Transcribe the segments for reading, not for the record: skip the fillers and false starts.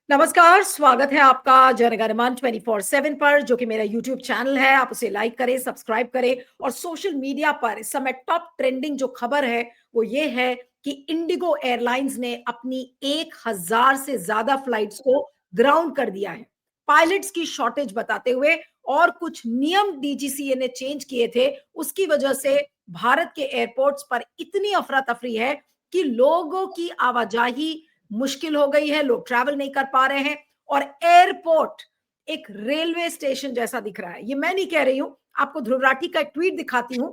नमस्कार, स्वागत है आपका जनगणमन 24/7 पर, जो कि मेरा यूट्यूब चैनल है। आप उसे लाइक करें, सब्सक्राइब करें और सोशल मीडिया पर इस समय टॉप ट्रेंडिंग जो खबर है, वो ये है कि इंडिगो एयरलाइंस ने अपनी 1000 से ज्यादा फ्लाइट्स को ग्राउंड कर दिया है। पायलट्स की शॉर्टेज बताते हुए और कुछ नियम डीजीसीए ने चेंज किए थे, उसकी वजह से भारत के एयरपोर्ट्स पर इतनी अफरा तफरी है कि लोगों की आवाजाही मुश्किल हो गई है, लोग ट्रैवल नहीं कर पा रहे हैं और एयरपोर्ट एक रेलवे स्टेशन जैसा दिख रहा है। ये मैं नहीं कह रही हूं, आपको ध्रुव राठी का एक ट्वीट दिखाती हूं।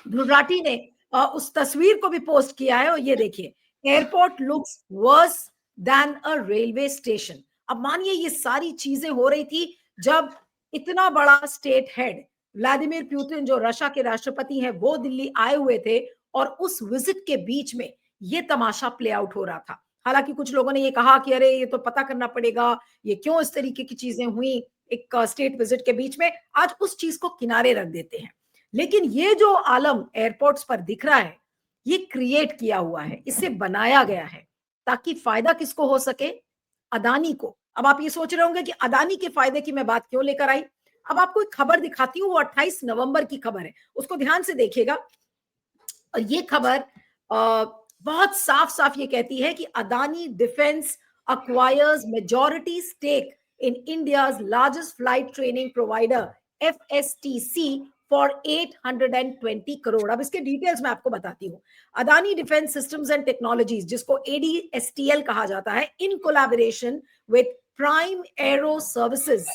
ध्रुव राठी ने उस तस्वीर को भी पोस्ट किया है और ये देखिए, एयरपोर्ट लुक्स वर्स देन अ रेलवे स्टेशन। अब मानिए ये सारी चीजें हो रही थी जब इतना बड़ा स्टेट हेड व्लादिमीर पुतिन, जो रशिया के राष्ट्रपति हैं, वो दिल्ली आए हुए थे और उस विजिट के बीच में ये तमाशा प्ले आउट हो रहा था। हालांकि कुछ लोगों ने ये कहा कि अरे ये तो पता करना पड़ेगा, ये क्यों इस तरीके की चीजें हुई एक स्टेट विजिट के बीच में। आज उस चीज को किनारे रख देते हैं, लेकिन ये जो आलम एयरपोर्ट्स पर दिख रहा है, ये क्रिएट किया हुआ है, इसे बनाया गया है ताकि फायदा किसको हो सके? अदानी को। अब आप ये सोच रहे होंगे कि अदानी के फायदे की मैं बात क्यों लेकर आई। अब आपको एक खबर दिखाती हूँ, वो 28 नवंबर की खबर है, उसको ध्यान से देखिएगा। और ये खबर बहुत साफ साफ ये कहती है कि Adani defence acquires majority stake in India's largest flight training provider FSTC for 820 crore। अब इसके डिटेल्स मैं आपको बताती हूँ। Adani defence systems and technologies, जिसको ADSTL कहा जाता है, in collaboration with prime arrow services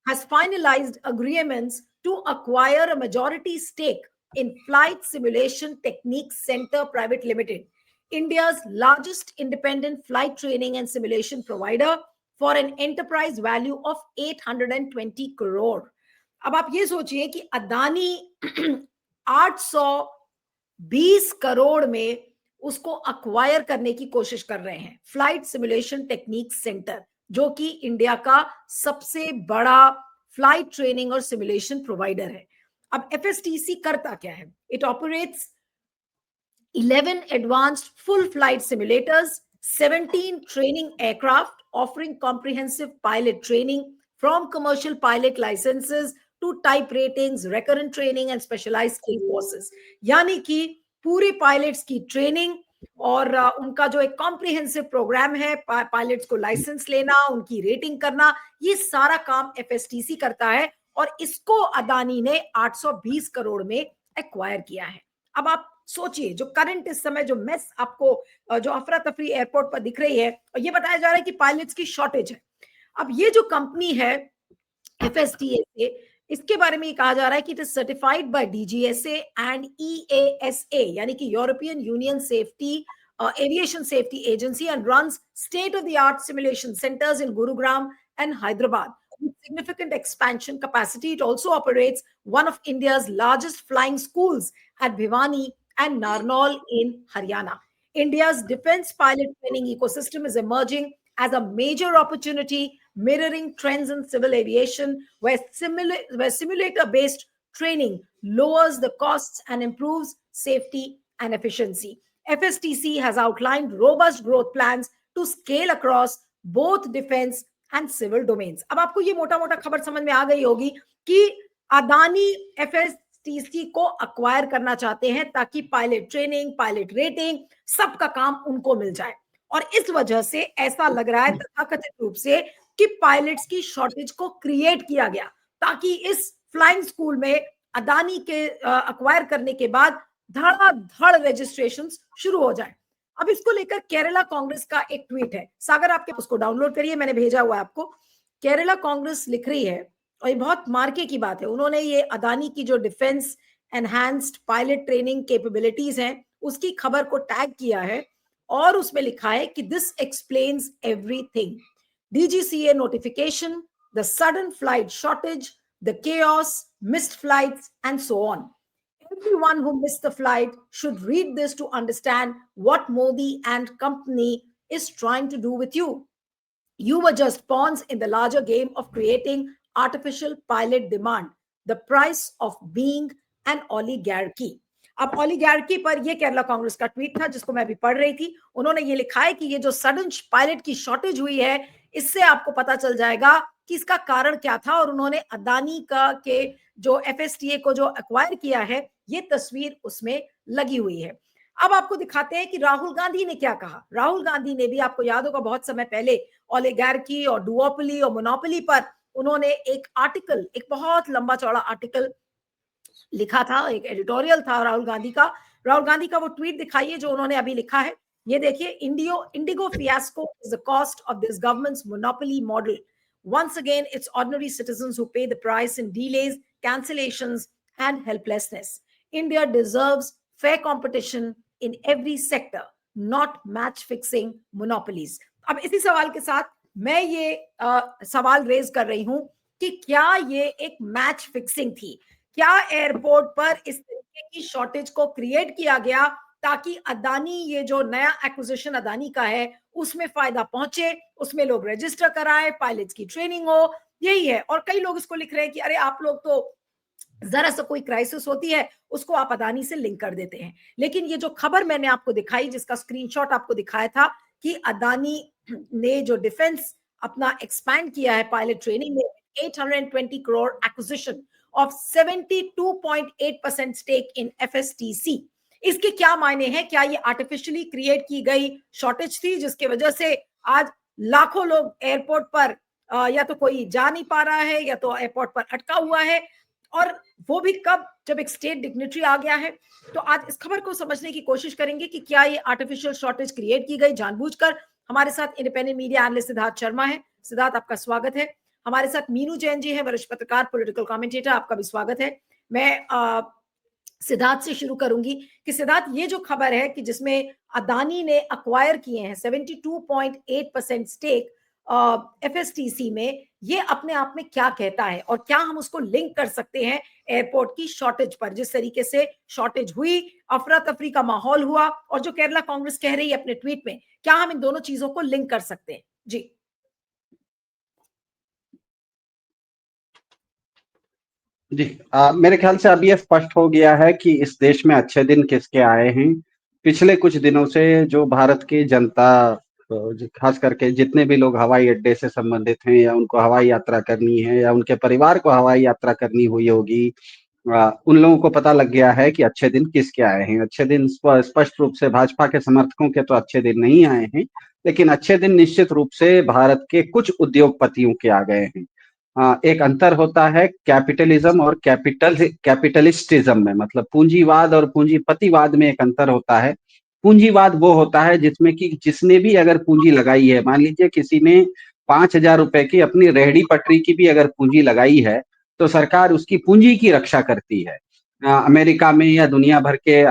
has finalized agreements to acquire a majority stake in Flight Simulation Techniques Center Private Limited, India's largest independent flight training and simulation provider, for an enterprise value of 820 crore। अब आप ये सोचिए कि अदानी 820 करोड़ में उसको acquire करने की कोशिश कर रहे हैं। फ्लाइट सिमुलेशन टेक्निक सेंटर, जो कि इंडिया का सबसे बड़ा फ्लाइट ट्रेनिंग और सिमुलेशन प्रोवाइडर है। अब एफएसटीसी करता क्या है? It operates 11 advanced full flight simulators, 17 training aircraft offering comprehensive pilot training from commercial pilot licenses to type ratings, recurrent training and specialized skill forces। यानी कि पूरी पायलट्स की ट्रेनिंग और उनका जो एक कॉम्प्रिहेंसिव प्रोग्राम है, पायलट्स को लाइसेंस लेना, उनकी रेटिंग करना, ये सारा काम एफएसटीसी करता है और इसको अदानी ने 820 करोड़ में एक्वायर किया है। अब आप सोचिए, जो करंट इस समय जो मेस आपको जो अफरा तफरी एयरपोर्ट पर दिख रही है, और ये बताया जा रहा है कि पायलट्स की शॉर्टेज है। अब ये जो कंपनी है एफएसटीए, इसके बारे में कहा जा रहा है कि it is certified by DGCA and EASA, यानी कि European Union safety aviation safety agency, and runs state of the art simulation centers in Gurugram and Hyderabad. With significant expansion capacity, it also operates one of India's largest flying schools at Bhiwani and Narnaul in Haryana. India's defense pilot training ecosystem is emerging as a major opportunity, mirroring trends in civil aviation, where simulator-based training lowers the costs and improves safety and efficiency. FSTC has outlined robust growth plans to scale across both defense and civil domains. अब आपको ये मोटा मोटा खबर समझ में आ गई होगी कि अदानी एफएसटीसी को अक्वायर करना चाहते हैं ताकि पायलट ट्रेनिंग, पायलट रेटिंग, सबका काम उनको मिल जाए। और इस वजह से ऐसा लग रहा है तथाकथित रूप से कि पायलट्स की शॉर्टेज को क्रिएट किया गया ताकि इस फ्लाइंग स्कूल में अदानी के अक्वायर करने के बाद धड़ाधड़ रजिस्ट्रेशन शुरू हो जाए। अब इसको लेकर केरला कांग्रेस का एक ट्वीट है, सागर आपके उसको डाउनलोड करिए, मैंने भेजा हुआ है आपको। केरला कांग्रेस लिख रही है, और ये बहुत मार्के की बात है, उन्होंने ये अदानी की जो defence enhanced pilot training capabilities हैं, उसकी खबर को टैग किया है और उसमें लिखा है कि this explains everything. DGCA notification, the sudden flight shortage, the chaos, missed flights and so on. Everyone who missed the flight should read this to understand what Modi and company is trying to do with you. You were just pawns in the larger game of creating artificial pilot demand, the price of being an oligarchy. अब oligarchy पर ये केरला कांग्रेस का tweet था जिसको मैं अभी पढ़ रही थी। उन्होंने ये लिखा है कि ये जो सडन पायलट की शॉर्टेज हुई है, इससे आपको पता चल जाएगा कि इसका कारण क्या था। और उन्होंने अदानी का के जो एफएसटीए को जो एक्वायर किया है, ये तस्वीर उसमें लगी हुई है। अब आपको दिखाते हैं कि राहुल गांधी ने क्या कहा। राहुल गांधी ने भी, आपको याद होगा बहुत समय पहले, ओलिगार्की और डुओपोली और मोनोपोली पर उन्होंने एक आर्टिकल, एक बहुत लंबा चौड़ा आर्टिकल लिखा था, एक एडिटोरियल था राहुल गांधी का। राहुल गांधी का वो ट्वीट दिखाइए जो उन्होंने अभी लिखा है। ये देखिए, Indigo fiasco is the cost of this governments monopoly model. Once again, it's ordinary citizens who pay the price in delays, cancellations, and helplessness. India deserves fair competition in every sector, not match fixing monopolies. अब इसी सवाल के साथ मैं ये सवाल raise कर रही हूं कि क्या ये एक मैच फिक्सिंग थी? क्या एयरपोर्ट पर इस तरीके की शॉर्टेज को क्रिएट किया गया ताकि अदानी, ये जो नया एक्विजिशन अदानी का है, उसमें फायदा पहुंचे, उसमें लोग रजिस्टर कराएं, पायलट्स की ट्रेनिंग हो, यही है। और कई लोग इसको लिख रहे हैं कि अरे आप लोग तो जरा सा कोई क्राइसिस होती है उसको आप अदानी से लिंक कर देते हैं। लेकिन ये जो खबर मैंने आपको दिखाई, जिसका स्क्रीनशॉट आपको दिखाया था कि अदानी ने जो डिफेंस अपना एक्सपैंड किया है पायलट ट्रेनिंग में, 820 crore acquisition of 72.8% stake in FSTC. इसके क्या मायने हैं? क्या ये आर्टिफिशियली क्रिएट की गई शॉर्टेज थी जिसकी वजह से आज लाखों लोग एयरपोर्ट पर या तो कोई जा नहीं पा रहा है या तो एयरपोर्ट पर अटका हुआ है, और वो भी कब? जब एक स्टेट डिग्निटरी आ गया है। तो आज इस खबर को समझने की कोशिश करेंगे कि क्या ये आर्टिफिशियल शॉर्टेज क्रिएट की गई जानबूझकर। हमारे साथ independent media analyst Siddharth Sharma है। सिद्धार्थ, आपका स्वागत है। हमारे साथ मीनू जैन जी है, वरिष्ठ पत्रकार, पॉलिटिकल कमेंटेटर, आपका भी स्वागत है। मैं सिद्धार्थ से शुरू करूंगी कि सिद्धार्थ, ये जो खबर है कि जिसमें अदानी ने अक्वायर किए हैं 72.8% स्टेक एफएसटीसी में, ये अपने आप में क्या कहता है और क्या हम उसको लिंक कर सकते हैं एयरपोर्ट की शॉर्टेज पर? जिस तरीके से शॉर्टेज हुई, अफरा तफरी का माहौल हुआ, और जो केरला कांग्रेस कह रही है अपने ट्वीट में, क्या हम इन दोनों चीजों को लिंक कर सकते हैं? जी जी। मेरे ख्याल से अब ये स्पष्ट हो गया है कि इस देश में अच्छे दिन किसके आए हैं। पिछले कुछ दिनों से जो भारत की जनता, खास करके जितने भी लोग हवाई अड्डे से संबंधित हैं या उनको हवाई यात्रा करनी है या उनके परिवार को हवाई यात्रा करनी हुई होगी, उन लोगों को पता लग गया है कि अच्छे दिन किसके आए हैं। अच्छे दिन स्पष्ट रूप से भाजपा के समर्थकों के तो अच्छे दिन नहीं आए हैं, लेकिन अच्छे दिन निश्चित रूप से भारत के कुछ उद्योगपतियों के आ गए हैं। एक अंतर होता है कैपिटलिज्म और कैपिटलिस्टिज्म में, मतलब पूंजीवाद और पूंजीपतिवाद में एक अंतर होता है। पूंजीवाद वो होता है जिसमें कि जिसने भी अगर पूंजी लगाई है, मान लीजिए किसी ने 5,000 रुपए की अपनी रेहड़ी पटरी की भी अगर पूंजी लगाई है, तो सरकार उसकी पूंजी की रक्षा करती है। अमेरिका में या दुनिया भर के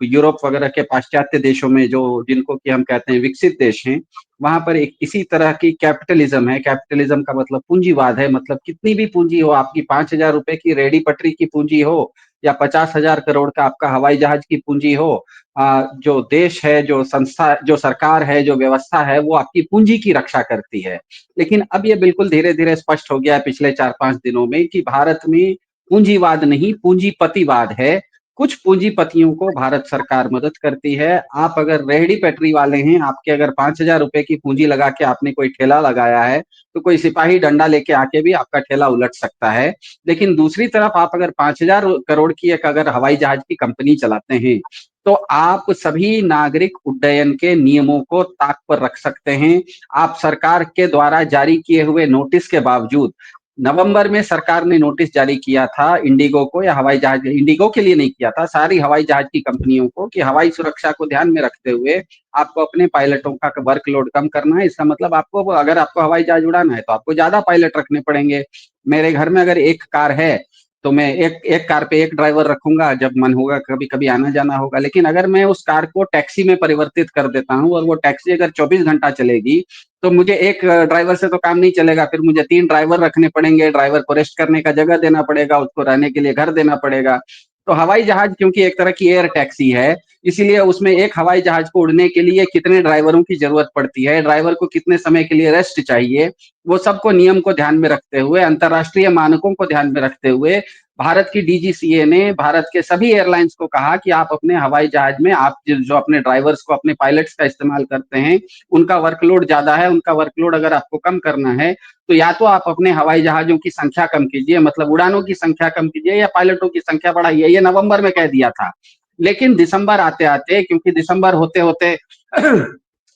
यूरोप वगैरह के पाश्चात्य देशों में, जो जिनको कि हम कहते हैं विकसित देश हैं, वहां पर एक इसी तरह की कैपिटलिज्म है। कैपिटलिज्म का मतलब पूंजीवाद है। मतलब कितनी भी पूंजी हो, आपकी 5,000 रुपए की रेहड़ी पटरी की पूंजी हो या 50,000 करोड़ का आपका हवाई जहाज की पूंजी हो, जो देश है, जो संस्था, जो सरकार है, जो व्यवस्था है, वो आपकी पूंजी की रक्षा करती है। लेकिन अब ये बिल्कुल धीरे धीरे स्पष्ट हो गया है पिछले 4-5 दिनों में कि भारत में पूंजीवाद नहीं, पूंजीपतिवाद है। कुछ पूंजीपतियों को भारत सरकार मदद करती है। आप अगर रेहड़ी पटरी वाले हैं, आपके अगर 5,000 रुपए की पूंजी लगा के आपने कोई ठेला लगाया है, तो कोई सिपाही डंडा लेके आके भी आपका ठेला उलट सकता है। लेकिन दूसरी तरफ आप अगर 5,000 करोड़ की एक अगर हवाई जहाज की कंपनी चलाते हैं, तो आप सभी नागरिक उड्डयन के नियमों को ताक पर रख सकते हैं। आप सरकार के द्वारा जारी किए हुए नोटिस के बावजूद, नवंबर में सरकार ने नोटिस जारी किया था इंडिगो को, या हवाई जहाज, इंडिगो के लिए नहीं किया था, सारी हवाई जहाज की कंपनियों को, कि हवाई सुरक्षा को ध्यान में रखते हुए आपको अपने पायलटों का वर्कलोड कम करना है। इसका मतलब आपको, अगर आपको हवाई जहाज उड़ाना है तो आपको ज्यादा पायलट रखने पड़ेंगे। मेरे घर में अगर एक कार है तो मैं एक एक कार पे एक ड्राइवर रखूंगा, जब मन होगा कभी कभी आना जाना होगा। लेकिन अगर मैं उस कार को टैक्सी में परिवर्तित कर देता हूँ और वो टैक्सी अगर 24 घंटा चलेगी, तो मुझे एक ड्राइवर से तो काम नहीं चलेगा, फिर मुझे 3 ड्राइवर रखने पड़ेंगे। ड्राइवर को रेस्ट करने का जगह देना पड़ेगा, उसको रहने के लिए घर देना पड़ेगा। तो हवाई जहाज क्योंकि एक तरह की एयर टैक्सी है, इसीलिए उसमें एक हवाई जहाज को उड़ने के लिए कितने ड्राइवरों की जरूरत पड़ती है, ड्राइवर को कितने समय के लिए रेस्ट चाहिए, वो सबको नियम को ध्यान में रखते हुए, अंतर्राष्ट्रीय मानकों को ध्यान में रखते हुए भारत की डीजीसीए ने भारत के सभी एयरलाइंस को कहा कि आप अपने हवाई जहाज में आप जो अपने ड्राइवर्स को, अपने पायलट्स का इस्तेमाल करते हैं, उनका वर्कलोड ज्यादा है, उनका वर्कलोड अगर आपको कम करना है तो या तो आप अपने हवाई जहाजों की संख्या कम कीजिए, मतलब उड़ानों की संख्या कम कीजिए, या पायलटों की संख्या बढ़ाइए। ये नवंबर में कह दिया था। लेकिन दिसंबर आते आते, क्योंकि दिसंबर होते होते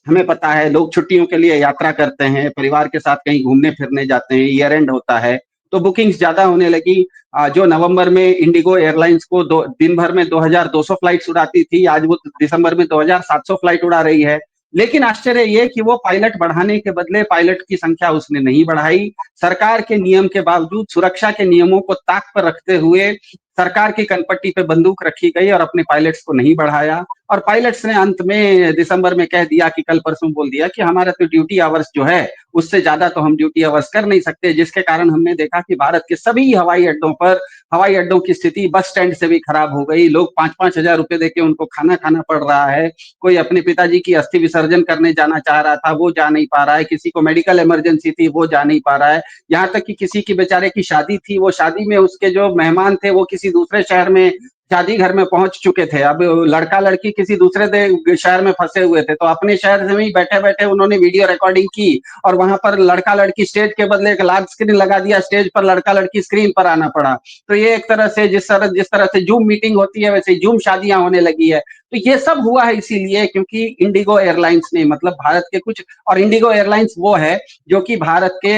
हमें पता है लोग छुट्टियों के लिए यात्रा करते हैं, परिवार के साथ कहीं घूमने फिरने जाते हैं, ईयर एंड होता है, तो बुकिंग्स ज्यादा होने लगी। जो नवंबर में इंडिगो एयरलाइंस को दिन भर में 2200 फ्लाइट्स उड़ाती थी, आज वो दिसंबर में 2700 फ्लाइट उड़ा रही है। लेकिन आश्चर्य ये कि वो पायलट बढ़ाने के बदले पायलट की संख्या उसने नहीं बढ़ाई। सरकार के नियम के बावजूद, सुरक्षा के नियमों को ताक पर रखते हुए सरकार की कनपट्टी पे बंदूक रखी गई और अपने पायलट्स को नहीं बढ़ाया। और पायलट्स ने अंत में दिसंबर में कह दिया कि कल परसों बोल दिया कि हमारा तो ड्यूटी आवर्स जो है उससे ज्यादा तो हम ड्यूटी आवर्स कर नहीं सकते, जिसके कारण हमने देखा कि भारत के सभी हवाई अड्डों पर हवाई अड्डों की स्थिति बस स्टैंड से भी खराब हो गई। लोग 5-5 हजार रुपए देके उनको खाना खाना पड़ रहा है। कोई अपने पिताजी की अस्थि विसर्जन करने जाना चाह रहा था, वो जा नहीं पा रहा है। किसी को मेडिकल इमरजेंसी थी, वो जा नहीं पा रहा है। यहाँ तक कि किसी की बेचारे की शादी थी, वो शादी में उसके जो मेहमान थे वो किसी दूसरे शहर में शादी घर में पहुंच चुके थे। अब लड़का लड़की किसी दूसरे शहर में फंसे हुए थे, तो अपने शहर से ही बैठे बैठे उन्होंने वीडियो रिकॉर्डिंग की और वहां पर लड़का लड़की स्टेज के बदले एक लार्ज स्क्रीन लगा दिया, स्टेज पर लड़का लड़की स्क्रीन पर आना पड़ा। तो ये एक तरह से जिस तरह से जूम मीटिंग होती है वैसे जूम शादियां होने लगी है। तो ये सब हुआ है इसीलिए क्योंकि इंडिगो एयरलाइंस ने, मतलब भारत के कुछ, और इंडिगो एयरलाइंस वो है जो कि भारत के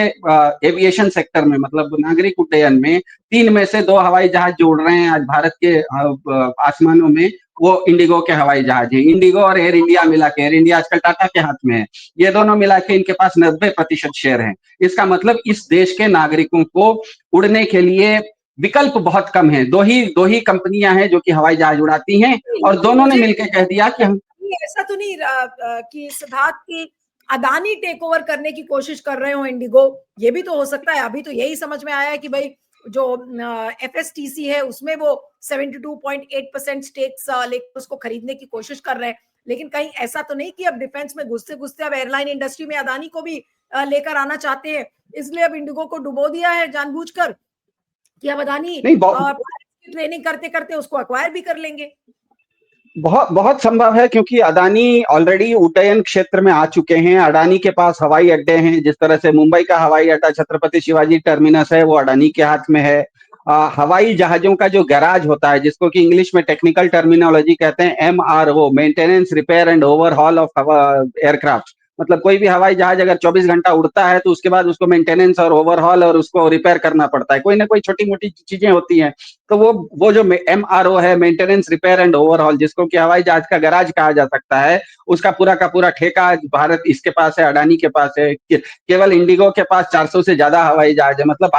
एविएशन सेक्टर में, मतलब नागरिक उड्डयन में 3 में से 2 हवाई जहाज जो उड़ रहे हैं आज भारत के आसमानों में, वो इंडिगो के हवाई जहाज है। इंडिगो और एयर इंडिया मिला के, एयर इंडिया आजकल टाटा के हाथ में है, ये दोनों मिला के इनके पास 90% शेयर है। इसका मतलब इस देश के नागरिकों को उड़ने के लिए विकल्प बहुत कम है। दो ही कंपनियां हैं जो कि हवाई जहाज उड़ाती हैं और दोनों ने मिलकर कह दिया कि हम, ऐसा तो नहीं कि सिद्धार्थ की अदानी टेक ओवर करने की कोशिश कर रहे हो इंडिगो, ये भी तो हो सकता है। अभी तो यही समझ में आया है कि भाई जो एफएसटीसी है उसमें वो 72.8% स्टेक्स लेकर उसको खरीदने की कोशिश कर रहे हैं। लेकिन कहीं ऐसा तो नहीं कि अब डिफेंस में घुसते घुसते अब एयरलाइन इंडस्ट्री में अदानी को भी लेकर आना चाहते हैं, इसलिए अब इंडिगो को डुबो दिया है जानबूझकर कि अब अदानी नहीं, ट्रेनिंग करते करते उसको अक्वायर भी कर लेंगे। बहुत बहुत संभव है क्योंकि अदानी ऑलरेडी उड्डयन क्षेत्र में आ चुके हैं। अडानी के पास हवाई अड्डे हैं, जिस तरह से मुंबई का हवाई अड्डा छत्रपति शिवाजी टर्मिनस है वो अडानी के हाथ में है। हवाई जहाजों का जो गैराज होता है, जिसको कि इंग्लिश में टेक्निकल टर्मिनोलॉजी कहते हैं MRO, maintenance repair and overhaul of aircraft, मतलब कोई भी हवाई जहाज अगर 24 घंटा उड़ता है तो उसके बाद उसको मेंटेनेंस और ओवरहॉल और उसको रिपेयर करना पड़ता है, कोई ना कोई छोटी मोटी चीजें होती हैं। तो वो जो एमआरओ है, मेंटेनेंस रिपेयर एंड ओवरहॉल, जिसको कि हवाई जहाज का गैराज कहा जा सकता है, उसका पूरा का पूरा ठेका भारत इसके पास है, अडानी के पास है। केवल इंडिगो के पास 400 से ज्यादा हवाई जहाज है। मतलब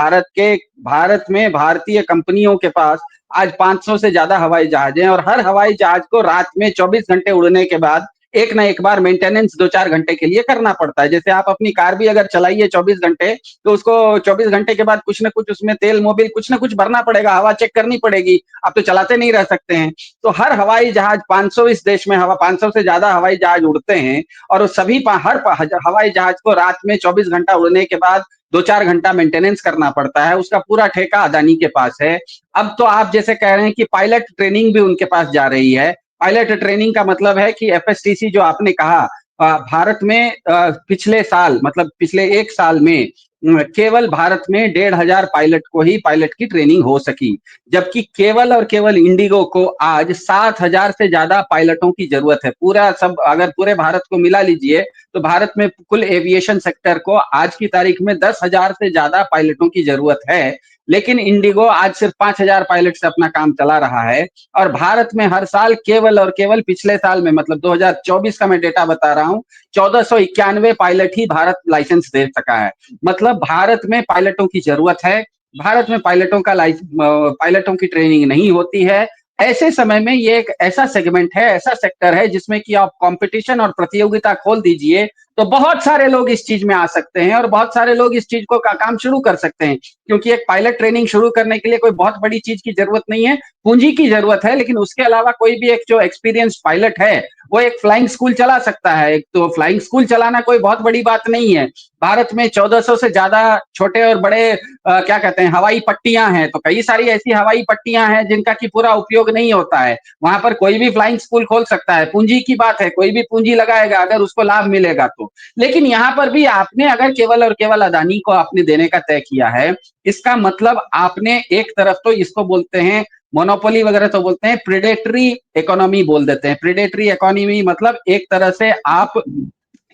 भारत में भारतीय कंपनियों के पास आज 500 से ज्यादा हवाई जहाज हैं और हर हवाई जहाज को रात में 24 घंटे उड़ने के बाद एक ना एक बार मेंटेनेंस 2-4 घंटे के लिए करना पड़ता है। जैसे आप अपनी कार भी अगर चलाइए 24 घंटे, तो उसको 24 घंटे के बाद कुछ ना कुछ उसमें तेल मोबिल कुछ ना कुछ भरना पड़ेगा, हवा चेक करनी पड़ेगी, आप तो चलाते नहीं रह सकते हैं। तो हर हवाई जहाज 500, इस देश में 500 से ज्यादा हवाई जहाज उड़ते हैं और सभी हर हवाई जहाज को रात में 24 घंटा उड़ने के बाद 2-4 घंटा मेंटेनेंस करना पड़ता है। उसका पूरा ठेका अदानी के पास है। अब तो आप जैसे कह रहे हैं कि पायलट ट्रेनिंग भी उनके पास जा रही है। पायलट ट्रेनिंग का मतलब है कि एफएसटीसी जो आपने कहा, भारत में पिछले साल, मतलब पिछले 1 साल में केवल भारत में 1,500 पायलट को ही पायलट की ट्रेनिंग हो सकी, जबकि केवल और केवल इंडिगो को आज 7,000 से ज्यादा पायलटों की जरूरत है। पूरा सब अगर पूरे भारत को मिला लीजिए तो भारत में कुल एविएशन सेक्टर को आज की तारीख में 10,000 से ज्यादा पायलटों की जरूरत है। लेकिन इंडिगो आज सिर्फ 5,000 पायलट से अपना काम चला रहा है और भारत में हर साल केवल और केवल पिछले साल में, मतलब 2024 का मैं डेटा बता रहा हूं, 1491 पायलट ही भारत लाइसेंस दे सका है। मतलब भारत में पायलटों की जरूरत है। भारत में पायलटों की ट्रेनिंग नहीं होती है। ऐसे समय में ये एक ऐसा सेगमेंट है, ऐसा सेक्टर है जिसमें कि आप कंपटीशन और प्रतियोगिता खोल दीजिए तो बहुत सारे लोग इस चीज में आ सकते हैं और बहुत सारे लोग इस चीज को का काम शुरू कर सकते हैं, क्योंकि एक पायलट ट्रेनिंग शुरू करने के लिए कोई बहुत बड़ी चीज की जरूरत नहीं है, पूंजी की जरूरत है। लेकिन उसके अलावा कोई भी एक जो एक्सपीरियंस पायलट है वो एक फ्लाइंग स्कूल चला सकता है। एक तो फ्लाइंग स्कूल चलाना कोई बहुत बड़ी बात नहीं है। भारत में 1400 से ज्यादा छोटे और बड़े क्या कहते हैं हवाई पट्टियां हैं, तो कई सारी ऐसी हवाई पट्टियां हैं जिनका की पूरा उपयोग नहीं होता है। वहां पर कोई भी फ्लाइंग स्कूल खोल सकता है, पूंजी की बात है, कोई भी पूंजी लगाएगा अगर उसको लाभ मिलेगा तो। लेकिन यहाँ पर भी आपने अगर केवल और केवल अदानी को आपने देने का तय किया है, इसका मतलब आपने एक तरफ तो इसको बोलते हैं मोनोपोली वगैरह तो बोलते हैं, प्रेडेटरी इकोनॉमी बोल देते हैं। प्रेडेटरी इकोनॉमी मतलब एक तरह से आप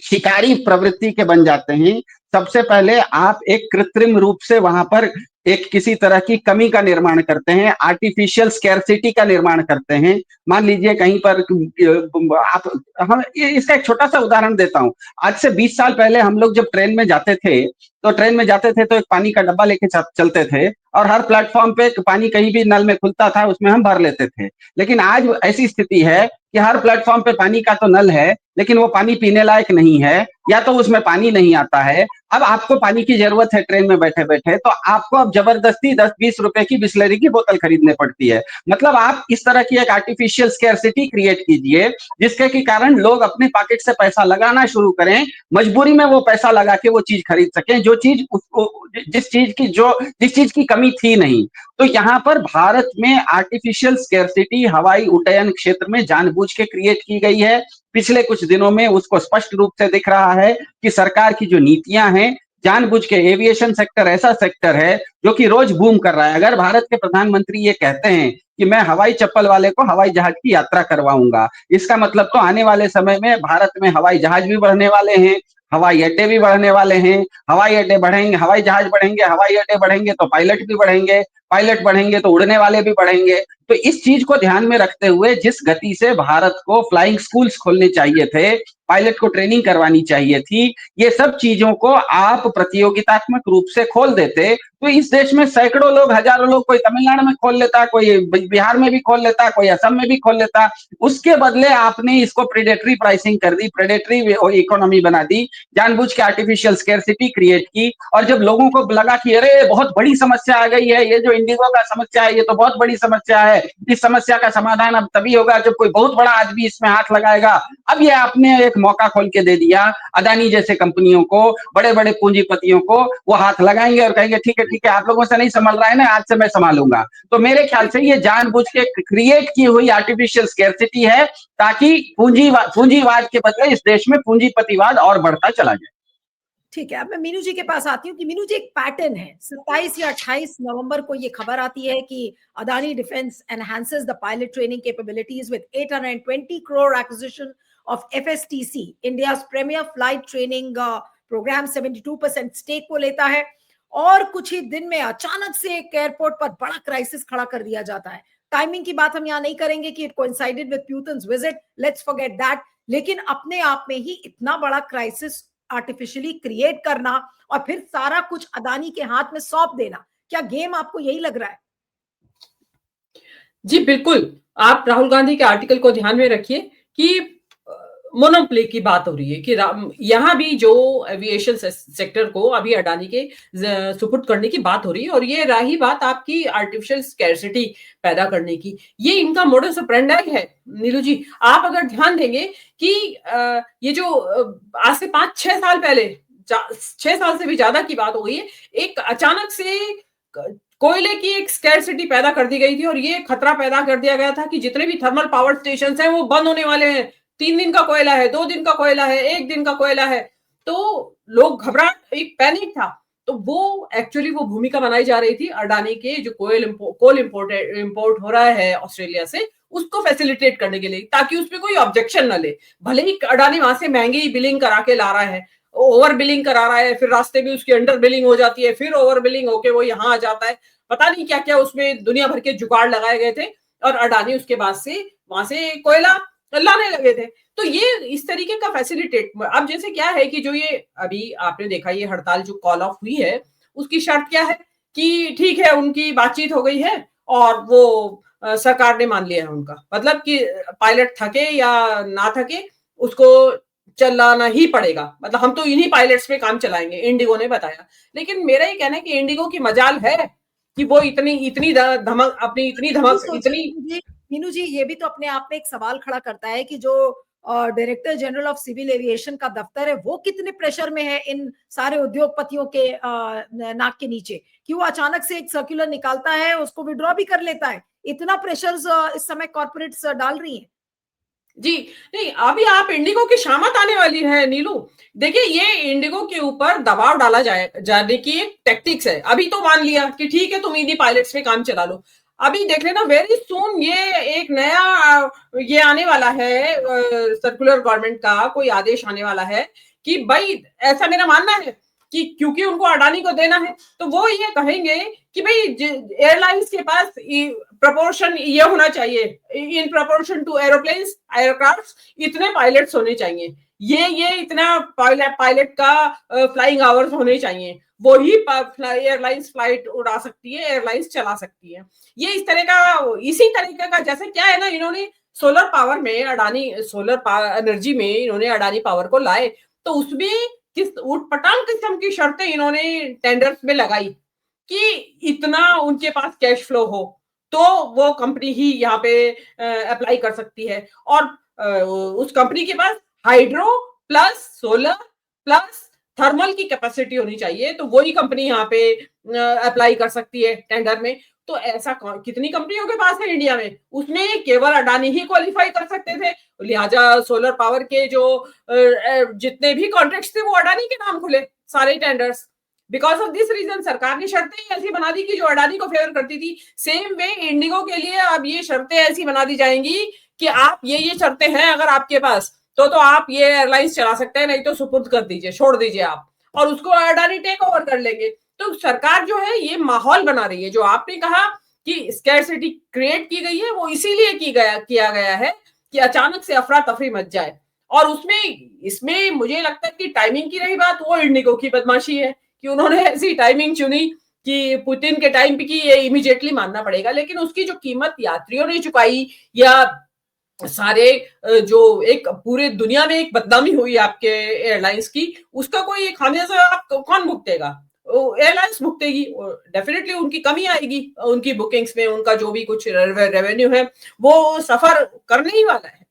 शिकारी प्रवृत्ति के बन जाते हैं। सबसे पहले आप एक कृत्रिम रूप से वहां पर एक किसी तरह की कमी का निर्माण करते हैं, आर्टिफिशियल स्कैरसिटी का निर्माण करते हैं। मान लीजिए कहीं पर आप हम इसका एक छोटा सा उदाहरण देता हूं। आज से 20 साल पहले हम लोग जब ट्रेन में जाते थे तो एक पानी का डब्बा लेके चलते थे और हर प्लेटफॉर्म पे पानी कहीं भी नल में खुलता था, उसमें हम भर लेते थे। लेकिन आज ऐसी स्थिति है कि हर प्लेटफॉर्म पे पानी का तो नल है, लेकिन वो पानी पीने लायक नहीं है, या तो उसमें पानी नहीं आता है। अब आपको पानी की जरूरत है ट्रेन में बैठे बैठे, तो आपको अब जबरदस्ती 10-20 रुपए की बिस्लरी की बोतल खरीदने पड़ती है। मतलब आप इस तरह की एक आर्टिफिशियल स्कैरसिटी क्रिएट कीजिए जिसके के कारण लोग अपने पॉकेट से पैसा लगाना शुरू करें, मजबूरी में वो पैसा लगा के वो चीज खरीद सकें जो चीज उसको जिस चीज की कमी थी नहीं। तो यहाँ पर भारत में आर्टिफिशियल स्कैरसिटी हवाई उड्डयन क्षेत्र में जानबूझ के क्रिएट की गई है। पिछले कुछ दिनों में उसको स्पष्ट रूप से दिख रहा है कि सरकार की जो नीतियां हैं, जानबूझ के एविएशन सेक्टर ऐसा सेक्टर है जो कि रोज बूम कर रहा है। अगर भारत के प्रधानमंत्री ये कहते हैं कि मैं हवाई चप्पल वाले को हवाई जहाज की यात्रा करवाऊंगा, इसका मतलब तो आने वाले समय में भारत में हवाई जहाज भी बढ़ने वाले हैं, हवाई अड्डे भी बढ़ने वाले हैं। हवाई अड्डे बढ़ेंगे, हवाई जहाज बढ़ेंगे, हवाई अड्डे बढ़ेंगे तो पायलट भी बढ़ेंगे, पायलट बढ़ेंगे तो उड़ने वाले भी बढ़ेंगे। तो इस चीज को ध्यान में रखते हुए जिस गति से भारत को फ्लाइंग स्कूल्स खोलने चाहिए थे, पायलट को ट्रेनिंग करवानी चाहिए थी, ये सब चीजों को आप प्रतियोगितात्मक रूप से खोल देते तो इस देश में सैकड़ों लोग, हजारों लोग, कोई तमिलनाडु में खोल लेता, कोई बिहार में भी खोल लेता, कोई असम में भी खोल लेता। उसके बदले आपने इसको प्रेडेटरी प्राइसिंग कर दी, प्रेडेटरी इकोनॉमी बना दी, जानबूझ के आर्टिफिशियल स्कैरसिटी क्रिएट की। और जब लोगों को लगा कि अरे बहुत बड़ी समस्या आ गई है, ये जो इंडिगो का समस्या है ये तो बहुत बड़ी समस्या है, इस समस्या का समाधान अब तभी होगा जब कोई बहुत बड़ा आदमी इसमें हाथ लगाएगा। अब ये आपने एक मौका खोल के दे दिया अदानी जैसे कंपनियों को, बड़े बड़े पूंजीपतियों को। वो हाथ लगाएंगे और कहेंगे ठीक है आप लोगों से नहीं संभल रहा है ना, आज से मैं संभालूंगा। तो मेरे ख्याल से ये जानबूझ के क्रिएट की हुई आर्टिफिशियल स्कैरसिटी है ताकि पूंजीवाद के बदले इस देश में पूंजीपतिवाद और बढ़ता चला जाए। ठीक है, अब मैं मीनू जी के पास आती हूँ कि मीनू जी एक पैटर्न है, 27 या 28 नवंबर को ये खबर आती है कि Adani defence enhances the pilot training capabilities with 820 crore acquisition of FSTC, India's premier flight training programme 72% stake को लेता है। और कुछ ही दिन में अचानक से एक एयरपोर्ट पर बड़ा क्राइसिस खड़ा कर दिया जाता है। टाइमिंग की बात हम यहाँ नहीं करेंगे कि it coincided with Putin's visit, let's forget that. लेकिन अपने आप में ही इतना बड़ा क्राइसिस आर्टिफिशियली क्रिएट करना और फिर सारा कुछ अदानी के हाथ में सौंप देना, क्या गेम आपको यही लग रहा है? जी बिल्कुल, आप राहुल गांधी के आर्टिकल को ध्यान में रखिए कि मोनोपोली की बात हो रही है कि यहाँ भी जो एविएशन सेक्टर को अभी अडानी के सुपुर्द करने की बात हो रही है। और ये रही बात आपकी आर्टिफिशियल स्कैरसिटी पैदा करने की, ये इनका मोडस ऑपरेंडी है। नीलू जी, आप अगर ध्यान देंगे कि ये जो आज से 5-6 साल पहले, 6 साल से भी ज्यादा की बात हो गई है, एक अचानक से कोयले की एक स्कैरसिटी पैदा कर दी गई थी और ये खतरा पैदा कर दिया गया था कि जितने भी थर्मल पावर स्टेशन हैं वो बंद होने वाले हैं। 3 दिन का कोयला है, 2 दिन का कोयला है, 1 दिन का कोयला है। तो लोग घबराहट, एक पैनिक था। तो वो एक्चुअली वो भूमिका बनाई जा रही थी अडानी के जो कोल इंपोर्ट हो रहा है ऑस्ट्रेलिया से, उसको फैसिलिटेट करने के लिए, ताकि उसमें कोई ऑब्जेक्शन न ले। भले ही अडानी वहां से महंगी बिलिंग करा के ला रहा है, ओवर बिलिंग करा रहा है, फिर रास्ते में उसकी अंडर बिलिंग हो जाती है, फिर ओवर बिलिंग होके वो यहाँ आ जाता है। पता नहीं क्या क्या उसमें दुनिया भर के जुगाड़ लगाए गए थे और अडानी उसके बाद से वहां से कोयला लाने लगे थे। तो ये इस तरीके का फैसिलिटेट। अब जैसे क्या है कि जो ये अभी आपने देखा ये हड़ताल जो कॉल ऑफ हुई है, उसकी शर्त क्या है कि ठीक है उनकी बातचीत हो गई है और वो सरकार ने मान लिया है उनका, मतलब कि पायलट थके या ना थके उसको चलाना ही पड़ेगा, मतलब हम तो इन्हीं पायलट्स पे काम चलाएंगे, इंडिगो ने बताया। लेकिन मेरा ये कहना है कि इंडिगो की मजाल है कि वो इतनी धमक, अपनी इतनी धमक, इतनी। मीनू जी, ये भी तो अपने आप में एक सवाल खड़ा करता है कि जो director general of civil aviation का दफ्तर है वो कितने प्रेशर में है इन सारे उद्योगपतियों के नाक के नीचे, कि वो अचानक से एक सर्कुलर निकालता है, उसको विड्रॉ भी कर लेता है। इतना प्रेशर इस समय कॉर्पोरेट्स डाल रही हैं। जी नहीं, अभी आप इंडिगो की शामत आने वाली है नीलू। देखिए, ये इंडिगो के ऊपर दबाव डाला जाने की एक टेक्टिक्स है। अभी तो मान लिया कि ठीक है, तुम इन्हीं पायलट्स पे काम चला लो। अभी देख लेना, वेरी सून ये एक नया ये आने वाला है, सर्कुलर गवर्नमेंट का कोई आदेश आने वाला है कि भाई, ऐसा मेरा मानना है कि क्योंकि उनको अडानी को देना है, तो वो ये कहेंगे कि भाई एयरलाइंस के पास प्रपोर्शन ये होना चाहिए, in proportion to aeroplanes, aircraft, इतने पायलट्स होने चाहिए, ये इतना पायलट का फ्लाइंग आवर्स होने चाहिए, वो ही एयरलाइंस फ्लाइट उड़ा सकती है, एयरलाइंस चला सकती है। ये इसी तरीके का, जैसे क्या है ना, इन्होंने सोलर पावर में सोलर एनर्जी में इन्होंने अडानी पावर को लाए, तो उसमें किस उटपटांग किस्म की शर्तें इन्होंने टेंडर्स में लगाई कि इतना उनके पास कैश फ्लो हो तो वो कंपनी ही यहाँ पे अप्लाई कर सकती है, और उस कंपनी के पास hydro plus solar plus thermal की कैपेसिटी होनी चाहिए, तो वही कंपनी यहाँ पे अप्लाई कर सकती है टेंडर में। तो ऐसा कितनी कंपनियों के पास है इंडिया में, उसमें केवल अडानी ही क्वालिफाई कर सकते थे, लिहाजा सोलर पावर के जो जितने भी कॉन्ट्रैक्ट्स थे वो अडानी के नाम खुले सारे tenders. Because of this reason सरकार ने शर्तें ही ऐसी बना दी कि जो अडानी को फेवर करती थी। सेम वे इंडिगो के लिए अब ये शर्तें ऐसी बना दी जाएंगी कि आप ये शर्तें हैं अगर आपके पास, तो आप ये एयरलाइंस चला सकते हैं, नहीं तो सुपुर्द कर दीजिए, छोड़ दीजिए आप, और उसको अडानी टेक ओवर कर लेंगे। तो सरकार जो है ये माहौल बना रही है, जो आपने कहा कि स्कैरसिटी क्रिएट की गई है, वो इसीलिए किया गया है कि अचानक से अफरा तफरी मच जाए। और इसमें मुझे लगता है कि टाइमिंग की रही बात, वो इंडिगो की बदमाशी है कि उन्होंने ऐसी टाइमिंग चुनी कि पुतिन के टाइम पे की ये इमीडिएटली मानना पड़ेगा, लेकिन उसकी जो कीमत यात्रियों ने चुकाई, या सारे जो एक पूरे दुनिया में एक बदनामी हुई आपके एयरलाइंस की, उसका कोई खामियाजा आप कौन भुगतेगा? एयरलाइंस भुगतेगी, डेफिनेटली उनकी कमी आएगी, उनकी बुकिंग्स में उनका जो भी कुछ रेवेन्यू है वो सफर करने ही वाला है।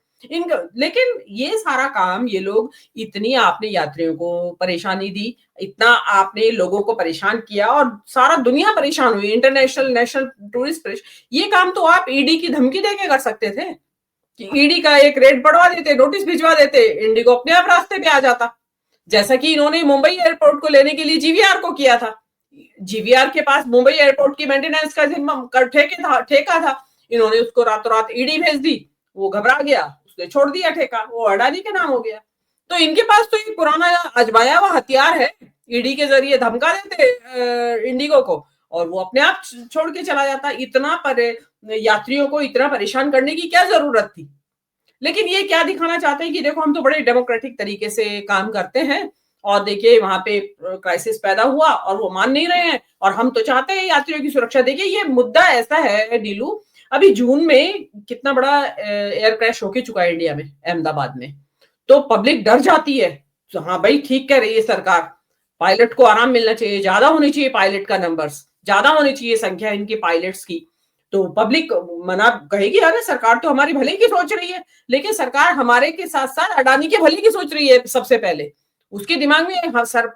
लेकिन ये सारा काम, ये लोग इतनी आपने यात्रियों को परेशानी दी, इतना आपने लोगों को परेशान किया और सारा दुनिया परेशान हुई, इंटरनेशनल नेशनल टूरिस्ट ये काम तो आप ईडी की धमकी देके कर सकते थे कि ईडी का एक रेड पड़वा देते, नोटिस भिजवा देते, इंडिगो अपने आप रास्ते पे आ जाता, जैसा कि इन्होंने मुंबई एयरपोर्ट को लेने के लिए जीवीआर को किया था। जीवीआर के पास मुंबई एयरपोर्ट की मेंटेनेंस का जिम्मा ठेका था, इन्होंने उसको रातों रात ईडी भेज दी, वो घबरा गया, उसने छोड़ दिया ठेका, वो अडानी के नाम हो गया। तो इनके पास तो एक पुराना आजमाया हुआ हथियार है, ईडी के जरिए धमका देते इंडिगो को और वो अपने आप छोड़ के चला जाता। इतना यात्रियों को इतना परेशान करने की क्या जरूरत थी? लेकिन ये क्या दिखाना चाहते हैं कि देखो हम तो बड़े डेमोक्रेटिक तरीके से काम करते हैं, और देखिए वहां पे क्राइसिस पैदा हुआ और वो मान नहीं रहे हैं, और हम तो चाहते हैं यात्रियों की सुरक्षा। देखिए ये मुद्दा ऐसा है नीलू, अभी जून में कितना बड़ा एयर क्रैश होके चुका है इंडिया में, अहमदाबाद में, तो पब्लिक डर जाती है। तो हाँ भाई, ठीक कह रही है सरकार, पायलट को आराम मिलना चाहिए, ज्यादा होनी चाहिए पायलट का नंबर्स, ज्यादा होनी चाहिए संख्या इनके पायलट्स की, तो पब्लिक मना कहेगी अरे सरकार तो हमारी भले की सोच रही है, लेकिन सरकार हमारे के साथ साथ अडानी के भले की सोच रही है। सबसे पहले उसके दिमाग में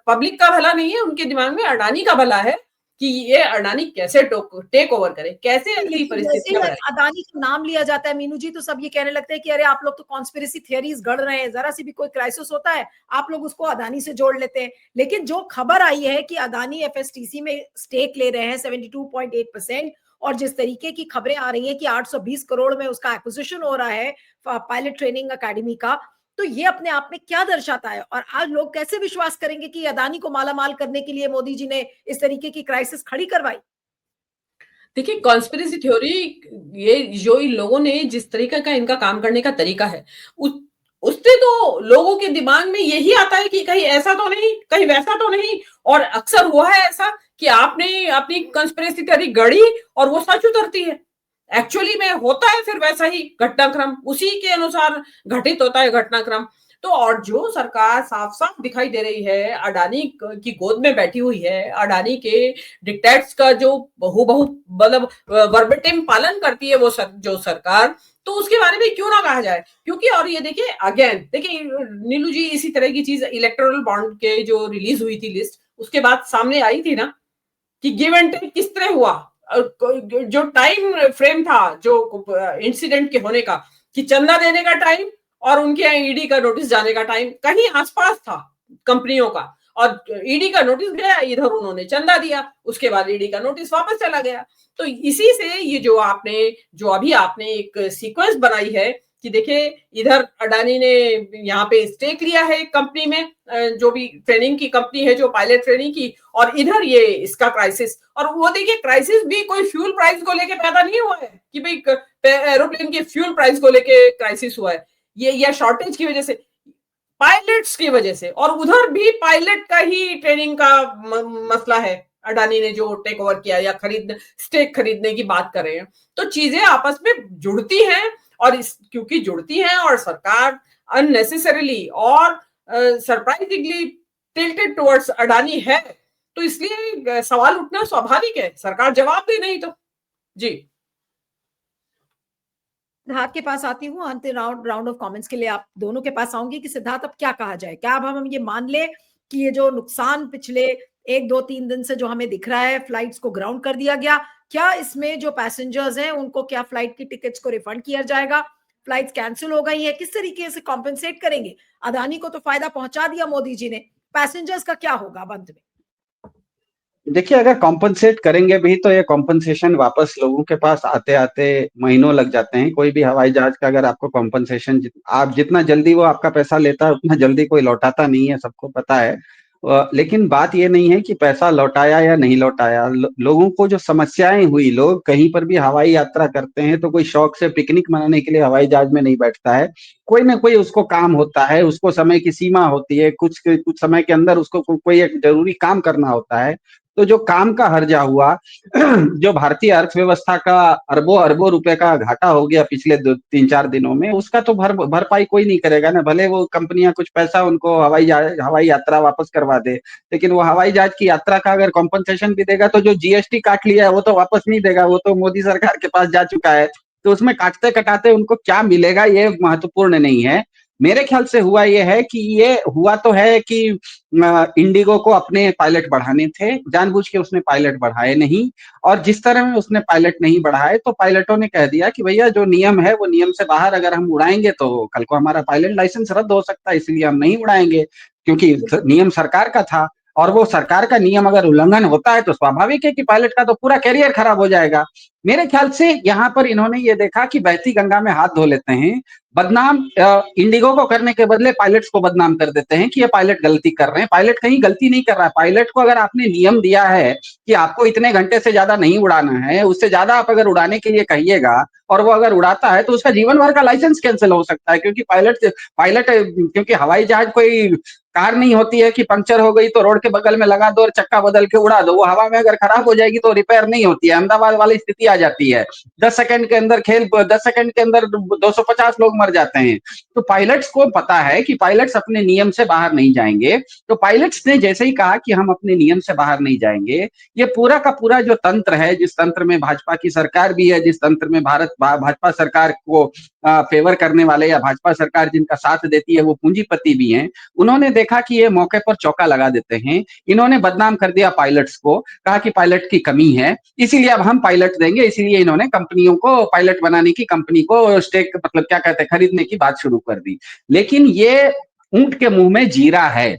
पब्लिक का भला नहीं है, उनके दिमाग में अडानी का भला है कि ये अडानी कैसे टेक ओवर करे, कैसे अगली परिस्थितियां बनाए। अडानी का नाम लिया जाता है मीनू जी, तो सब ये कहने लगते हैं कि अरे आप लोग तो कॉन्स्पिरेसी थियरीज गढ़ रहे हैं, जरा सी भी कोई क्राइसिस होता है आप लोग उसको अडानी से जोड़ लेते हैं। लेकिन जो खबर आई है कि अडानी एफएसटीसी में स्टेक ले रहे हैं 72.8%, और जिस तरीके की खबरें आ रही हैं कि 820 करोड़ में उसका एक्विजिशन हो रहा है पायलट ट्रेनिंग अकेडमी का, तो ये अपने आप में क्या दर्शाता है? और आज लोग कैसे विश्वास करेंगे कि अडानी को मालामाल करने के लिए मोदी जी ने इस तरीके की क्राइसिस खड़ी करवाई? देखिए कॉन्स्पिरेसी थ्योरी, ये जो इन लोगों ने जिस तरीके का इनका काम करने का तरीका है, उससे तो लोगों के दिमाग में यही आता है कि कहीं ऐसा तो नहीं, कहीं वैसा तो नहीं। और अक्सर हुआ है ऐसा कि आपने अपनी कॉन्स्पिरेसी थ्योरी गढ़ी और वो सच उतरती है, एक्चुअली में होता है फिर वैसा ही घटनाक्रम, उसी के अनुसार घटित होता है घटनाक्रम। तो और जो सरकार साफ-साफ दिखाई दे रही है, अडानी की गोद में बैठी हुई है, अडानी के डिक्टेट्स का जो हूबहू मतलब वर्बेटिम पालन करती है वो जो सरकार, तो उसके बारे में क्यों ना कहा जाए? क्योंकि और ये देखिए अगेन देखिए नीलू जी इसी तरह की चीज इलेक्टोरल बॉन्ड के जो रिलीज हुई थी लिस्ट, उसके बाद सामने आई थी ना कि गिव एंड टेक किस तरह हुआ। जो टाइम फ्रेम था जो इंसिडेंट के होने का, कि चंदा देने का टाइम और उनके यहाँ ईडी का नोटिस जाने का टाइम कहीं आसपास था कंपनियों का, और ईडी का नोटिस गया, इधर उन्होंने चंदा दिया, उसके बाद ईडी का नोटिस वापस चला गया। तो इसी से ये जो अभी आपने एक सीक्वेंस बनाई है कि देखिए इधर अडानी ने यहाँ पे स्टेक लिया है कंपनी में, जो भी ट्रेनिंग की कंपनी है जो पायलट ट्रेनिंग की, और इधर ये इसका क्राइसिस, और वो देखिए क्राइसिस भी कोई फ्यूल प्राइस को लेके पैदा नहीं हुआ है कि भाई एरोप्लेन के फ्यूल प्राइस को लेके क्राइसिस हुआ है, ये या शॉर्टेज की वजह से, पायलट्स की वजह से, और उधर भी पायलट का ही ट्रेनिंग का मसला है। अडानी ने जो टेक ओवर किया या स्टेक खरीदने की बात कर रहे हैं, तो चीजें आपस में जुड़ती हैं, और क्योंकि जुड़ती हैं और सरकार अननेसेसरीली और सरप्राइजिंगली टिल्टेड टुवर्ड्स अडानी है, तो इसलिए सवाल उठना स्वाभाविक है, सरकार जवाब दे नहीं तो। जी सिद्धार्थ के पास आती हूँ अंतिम राउंड ऑफ कमेंट्स के लिए। आप दोनों के पास आऊंगी कि सिद्धार्थ अब क्या कहा जाए, क्या अब हम ये मान ले कि ये जो नुकसान पिछले 1-2-3 दिन से जो हमें दिख रहा है, फ्लाइट्स को ग्राउंड कर दिया गया, क्या इसमें जो पैसेंजर्स हैं उनको क्या फ्लाइट की टिकट्स को रिफंड किया जाएगा, फ्लाइट्स कैंसिल हो गई है, किस तरीके से कॉम्पेंसेट करेंगे? अदानी को तो फायदा पहुंचा दिया मोदी जी ने, पैसेंजर्स का क्या होगा अंत में? देखिए, अगर कॉम्पनसेट करेंगे भी तो ये कॉम्पनसेशन वापस लोगों के पास आते-आते महीनों लग जाते हैं। कोई भी हवाई जहाज का अगर आपको कॉम्पनसेशन आप जितना जल्दी वो आपका पैसा लेता है, उतना जल्दी कोई लौटाता नहीं है, सबको पता है। लेकिन बात ये नहीं है कि पैसा लौटाया या नहीं लौटाया। लोगों को जो समस्याएँ हुई, लोग कहीं पर भी हवाई यात्रा करते हैं तो कोई शौक से पिकनिक मनाने के लिए हवाई जहाज में नहीं बैठता है। कोई ना कोई उसको काम होता है, उसको समय की सीमा होती है, कुछ समय के अंदर उसको कोई एक ज़रूरी काम करना होता है। तो जो काम का हर्जा हुआ, जो भारतीय अर्थव्यवस्था का अरबों-अरबों रुपए का घाटा हो गया पिछले 3-4 दिनों में, उसका तो भरपाई कोई नहीं करेगा ना। भले वो कंपनियां कुछ पैसा उनको हवाई यात्रा वापस करवा दे, लेकिन वो हवाई जहाज की यात्रा का अगर कॉम्पनसेशन भी देगा तो जो जीएसटी काट लिया है वो तो वापस नहीं देगा, वो तो मोदी सरकार के पास जा चुका है। तो उसमें काटते कटाते उनको क्या मिलेगा ये महत्वपूर्ण नहीं है। मेरे ख्याल से हुआ ये है कि ये हुआ तो है कि इंडिगो को अपने पायलट बढ़ाने थे, जानबूझ के उसने पायलट बढ़ाए नहीं, और जिस तरह में उसने पायलट नहीं बढ़ाए तो पायलटों ने कह दिया कि भैया जो नियम है वो नियम से बाहर अगर हम उड़ाएंगे तो कल को हमारा पायलट लाइसेंस रद्द हो सकता है, इसलिए हम नहीं उड़ाएंगे, क्योंकि नियम सरकार का था। और वो सरकार का नियम अगर उल्लंघन होता है तो स्वाभाविक है कि पायलट का तो पूरा करियर खराब हो जाएगा। मेरे ख्याल से यहाँ पर इन्होंने ये देखा कि बहती गंगा में हाथ धो लेते हैं, बदनाम इंडिगो को करने के बदले पायलट्स को बदनाम कर देते हैं कि ये पायलट गलती कर रहे हैं। पायलट कहीं गलती नहीं कर रहा है। पायलट को अगर आपने नियम दिया है कि आपको इतने घंटे से ज्यादा नहीं उड़ाना है, उससे ज्यादा आप अगर उड़ाने के लिए कहिएगा और वो अगर उड़ाता है तो उसका जीवन भर का लाइसेंस कैंसिल हो सकता है, क्योंकि पायलट क्योंकि हवाई जहाज कोई कार नहीं होती है कि पंक्चर हो गई तो रोड के बगल में लगा दो और चक्का बदल के उड़ा दो। वो हवा में अगर खराब हो जाएगी तो रिपेयर नहीं होती है, अहमदाबाद वाली स्थिति आ जाती है। 10 सेकंड के अंदर 250 लोग मर जाते हैं। तो पायलट्स को पता है कि पायलट्स अपने नियम से बाहर नहीं जाएंगे। तो पायलट्स ने जैसे ही कहा कि हम अपने नियम से बाहर नहीं जाएंगे, ये पूरा का पूरा जो तंत्र है, जिस तंत्र में भाजपा की सरकार भी है, जिस तंत्र में भाजपा सरकार को फेवर करने वाले या भाजपा सरकार जिनका साथ देती है वो पूंजीपति भी हैं, उन्होंने देखा कि ये मौके पर चौका लगा देते हैं। इन्होंने बदनाम कर दिया पायलट्स को, कहा कि पायलट की कमी है, इसीलिए अब हम पायलट देंगे। इसीलिए इन्होंने कंपनियों को पायलट बनाने की, कंपनी को स्टेक मतलब क्या कहते हैं, खरीदने की बात शुरू कर दी। लेकिन ये ऊंट के मुंह में जीरा है,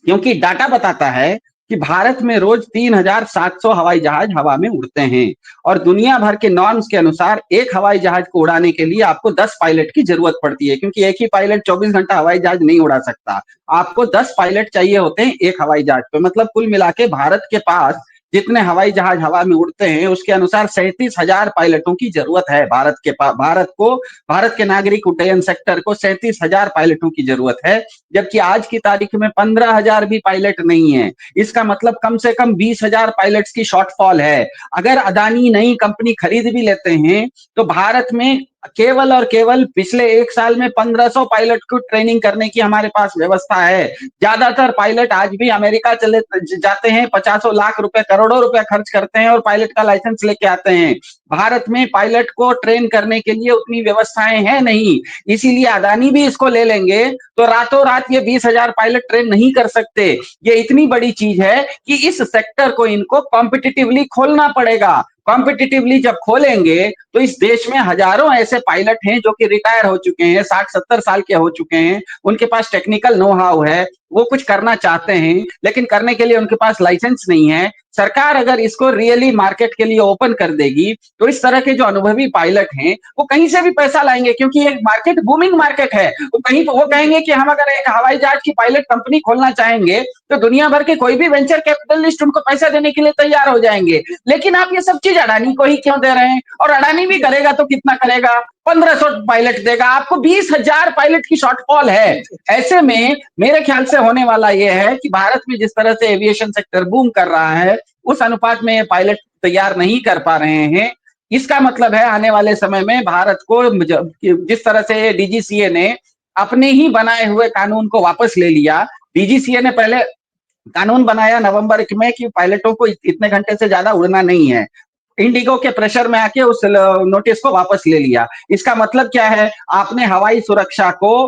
क्योंकि डाटा बताता है कि भारत में रोज 3,700 हवाई जहाज हवा में उड़ते हैं, और दुनिया भर के नॉर्म्स के अनुसार एक हवाई जहाज को उड़ाने के लिए आपको 10 पायलट की जरूरत पड़ती है, क्योंकि एक ही पायलट 24 घंटा हवाई जहाज नहीं उड़ा सकता। आपको 10 पायलट चाहिए होते हैं एक हवाई जहाज पे। मतलब कुल मिला के भारत के पास जितने हवाई जहाज हवा में उड़ते हैं उसके अनुसार 37,000 पायलटों की जरूरत है। भारत के नागरिक उड्डयन सेक्टर को 37,000 पायलटों की जरूरत है, जबकि आज की तारीख में 15,000 भी पायलट नहीं है। इसका मतलब कम से कम 20,000 पायलट्स की शॉर्टफॉल है। अगर अदानी नई कंपनी खरीद भी लेते हैं तो भारत में केवल और केवल पिछले 1 साल में 1500 पायलट को ट्रेनिंग करने की हमारे पास व्यवस्था है। ज्यादातर पायलट आज भी अमेरिका चले जाते हैं, 50 लाख रुपए, करोड़ों रुपए खर्च करते हैं और पायलट का लाइसेंस लेके आते हैं। भारत में पायलट को ट्रेन करने के लिए उतनी व्यवस्थाएं हैं नहीं, इसीलिए अदानी भी इसको ले लेंगे तो रातों रात ये 20,000 पायलट ट्रेन नहीं कर सकते। ये इतनी बड़ी चीज है कि इस सेक्टर को इनको कॉम्पिटिटिवली खोलना पड़ेगा। कॉम्पिटिटिवली जब खोलेंगे तो इस देश में हजारों ऐसे पायलट हैं जो कि रिटायर हो चुके हैं, 60-70 साल के हो चुके हैं, उनके पास टेक्निकल नो हाउ है, वो कुछ करना चाहते हैं लेकिन करने के लिए उनके पास लाइसेंस नहीं है। सरकार अगर इसको रियली मार्केट के लिए ओपन कर देगी तो इस तरह के जो अनुभवी पायलट हैं वो कहीं से भी पैसा लाएंगे, क्योंकि ये मार्केट बूमिंग मार्केट है। वो कहीं वो कहेंगे कि हम अगर एक हवाई जहाज की पायलट कंपनी खोलना चाहेंगे तो दुनिया भर के कोई भी वेंचर कैपिटलिस्ट उनको पैसा देने के लिए तैयार हो जाएंगे। लेकिन आप ये सब चीज अडानी को ही क्यों दे रहे हैं? और अडानी भी करेगा तो कितना करेगा? 1500 पायलट देगा आपको, 20,000 पायलट की शॉर्टफॉल है। ऐसे में मेरे ख्याल से होने वाला यह है कि भारत में जिस तरह से एविएशन सेक्टर बूम कर रहा है उस अनुपात में पायलट तैयार नहीं कर पा रहे हैं। इसका मतलब है आने वाले समय में भारत को जिस तरह से डीजीसीए ने अपने ही बनाए हुए कानून को वापस ले लिया। डीजीसीए ने पहले कानून बनाया नवंबर में कि पायलटों को इतने घंटे से ज्यादा उड़ना नहीं है, इंडिगो के प्रेशर में आके उस नोटिस को वापस ले लिया। इसका मतलब क्या है? आपने हवाई सुरक्षा को,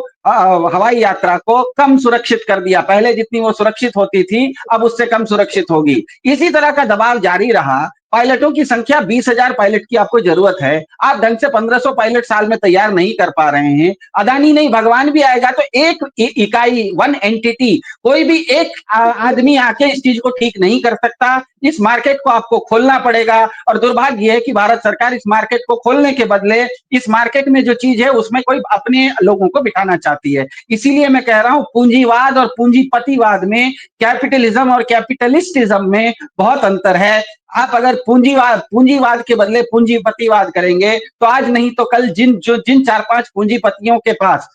हवाई यात्रा को कम सुरक्षित कर दिया। पहले जितनी वो सुरक्षित होती थी अब उससे कम सुरक्षित होगी। इसी तरह का दबाव जारी रहा। पायलटों की संख्या 20,000 पायलट की आपको जरूरत है, आप ढंग से 1500 पायलट साल में तैयार नहीं कर पा रहे हैं। अदानी नहीं, भगवान भी आएगा तो एक इकाई, वन एंटिटी, कोई भी एक आदमी आके इस चीज को ठीक नहीं कर सकता। इस मार्केट को आपको खोलना पड़ेगा और दुर्भाग्य है कि भारत सरकार इस मार्केट को खोलने के बदले इस मार्केट में जो चीज है उसमें कोई अपने लोगों को बिठाना चाहती है। इसीलिए मैं कह रहा हूं पूंजीवाद और पूंजीपतिवाद में, कैपिटलिज्म और कैपिटलिस्टिज्म में बहुत अंतर है। आप अगर पूंजीवाद के बदले पूंजीपतिवाद करेंगे तो आज नहीं तो कल जिन 4-5 पूंजीपतियों के पास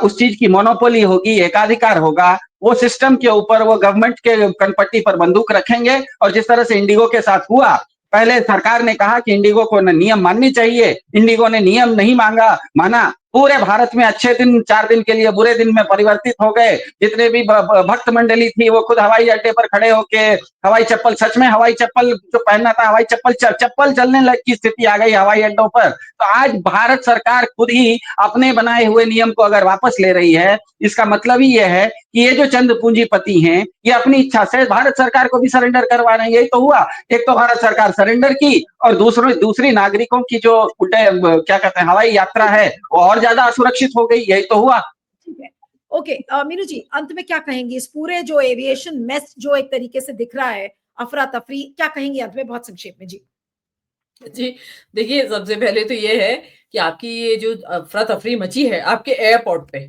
उस चीज की मोनोपोली होगी, एकाधिकार होगा, वो सिस्टम के ऊपर, वो गवर्नमेंट के कनपट्टी पर बंदूक रखेंगे। और जिस तरह से इंडिगो के साथ हुआ, पहले सरकार ने कहा कि इंडिगो को नियम मानने चाहिए, इंडिगो ने नियम नहीं माना, पूरे भारत में अच्छे दिन 4 दिन के लिए बुरे दिन में परिवर्तित हो गए। जितने भी भक्त मंडली थी वो खुद हवाई अड्डे पर खड़े होके हवाई चप्पल, सच में हवाई चप्पल जो पहनना था, हवाई चप्पल चलने लग की स्थिति आ गई हवाई अड्डों पर। तो आज भारत सरकार खुद ही अपने बनाए हुए नियम को अगर वापस ले रही है, इसका मतलब ही यह है कि ये जो चंद पूंजीपति हैं ये अपनी इच्छा से भारत सरकार को भी सरेंडर करवा रहे हैं। यही तो हुआ, एक तो भारत सरकार सरेंडर की और दूसरी नागरिकों की जो क्या कहते हैं हवाई यात्रा है वो और ज्यादा असुरक्षित हो गई। यही तो हुआ। ठीक है, ओके। मीनू जी, अंत में क्या कहेंगी? इस पूरे जो एविएशन मेस जो एक तरीके से दिख रहा है, अफरा तफरी, क्या कहेंगी अंत में बहुत संक्षेप में? जी देखिए, सबसे पहले तो ये है कि आपकी ये जो अफरा तफरी मची है आपके एयरपोर्ट पे,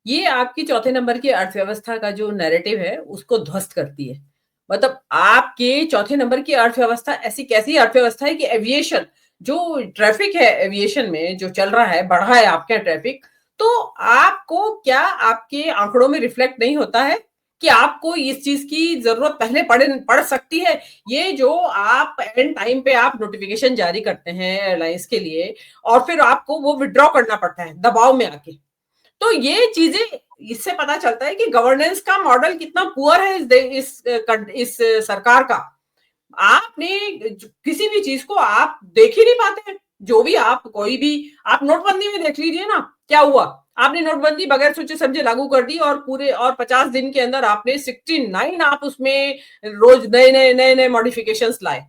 ये आपकी चौथे नंबर की अर्थव्यवस्था का जो नैरेटिव है उसको ध्वस्त करती है। मतलब आपके चौथे नंबर की अर्थव्यवस्था ऐसी कैसी अर्थव्यवस्था है कि एविएशन, जो ट्रैफिक है एविएशन में जो चल रहा है, बढ़ा है आपके ट्रैफिक, तो आपको क्या आपके आंकड़ों में रिफ्लेक्ट नहीं होता है कि आपको इस चीज की जरूरत पहले पड़ सकती है? ये जो आप एंड टाइम पे आप नोटिफिकेशन जारी करते हैं एयरलाइंस के लिए और फिर आपको वो विड्रॉ करना पड़ता है दबाव में आके, तो ये चीजें, इससे पता चलता है कि गवर्नेंस का मॉडल कितना पुअर है इस सरकार का। आपने किसी भी चीज को आप देख ही नहीं पाते हैं। जो भी आप कोई भी आप नोटबंदी में देख लीजिए ना, क्या हुआ? आपने नोटबंदी बगैर सोचे समझे लागू कर दी और पूरे 50 दिन के अंदर आपने 69 आप उसमें रोज नए मॉडिफिकेशंस लाए।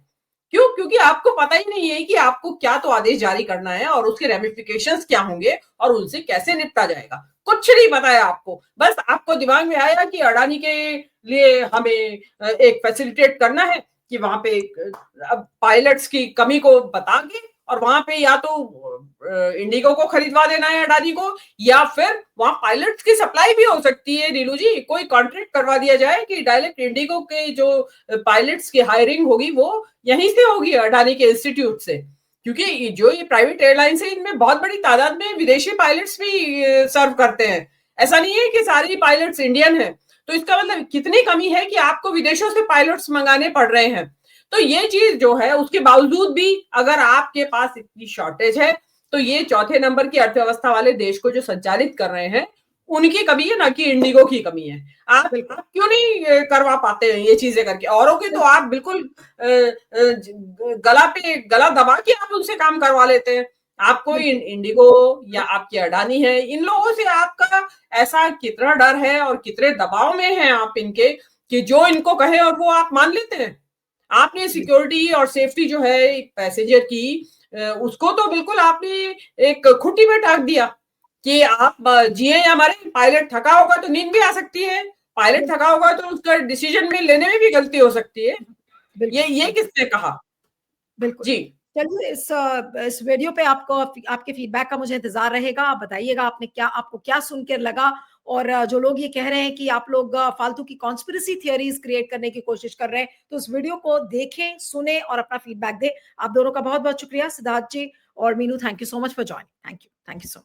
क्यों? क्योंकि आपको पता ही नहीं है कि आपको क्या तो आदेश जारी करना है और उसके रेमिफिकेशंस क्या होंगे और उनसे कैसे निपटा जाएगा, कुछ नहीं पता है आपको। बस आपको दिमाग में आया कि अडानी के लिए हमें एक फैसिलिटेट करना है कि वहां पे अब पायलट्स की कमी को बता के और वहां पे या तो इंडिगो को खरीदवा देना है अडानी को, या फिर वहां पायलट्स की सप्लाई भी हो सकती है नीलू जी, कोई कॉन्ट्रैक्ट करवा दिया जाए कि डायरेक्ट इंडिगो के जो पायलट्स की हायरिंग होगी वो यहीं से होगी अडानी के इंस्टीट्यूट से। क्योंकि जो ये प्राइवेट एयरलाइंस है इनमें बहुत बड़ी तादाद में विदेशी पायलट्स भी सर्व करते हैं। ऐसा नहीं है कि सारे पायलट्स इंडियन हैं। तो इसका मतलब कितनी कमी है कि आपको विदेशों से पायलट्स मंगाने पड़ रहे हैं। तो ये चीज जो है उसके बावजूद भी अगर आपके पास इतनी शॉर्टेज है तो ये चौथे नंबर की अर्थव्यवस्था वाले देश को जो संचालित कर रहे हैं, उनकी कमी है, ना कि इंडिगो की कमी है। आप क्यों नहीं करवा पाते हैं ये चीजें करके? औरों के तो आप बिल्कुल गला पे गला दबा के आप उनसे काम करवा लेते हैं। आपको इंडिगो या आपकी अडानी है, इन लोगों से आपका ऐसा कितना डर है और कितने दबाव में हैं आप इनके, कि जो इनको कहे और वो आप मान लेते हैं। आपने सिक्योरिटी और सेफ्टी जो है पैसेंजर की, उसको तो बिल्कुल आपने एक खुट्टी में टांग दिया कि आप जिए या मरे, पायलट थका होगा तो नींद भी आ सकती है, पायलट थका होगा तो उसका डिसीजन में लेने में भी गलती हो सकती है। ये किसने कहा? बिल्कुल जी, चलिए, इस वीडियो पे आपके फीडबैक का मुझे इंतजार रहेगा। आप बताइएगा आपको क्या सुनकर लगा, और जो लोग ये कह रहे हैं कि आप लोग फालतू की कॉन्स्पिरेसी थियरीज क्रिएट करने की कोशिश कर रहे हैं, तो इस वीडियो को देखें, सुने और अपना फीडबैक दें। आप दोनों का बहुत बहुत शुक्रिया, सिद्धार्थ जी और Meenu. Thank you so much for joining. Thank you so much.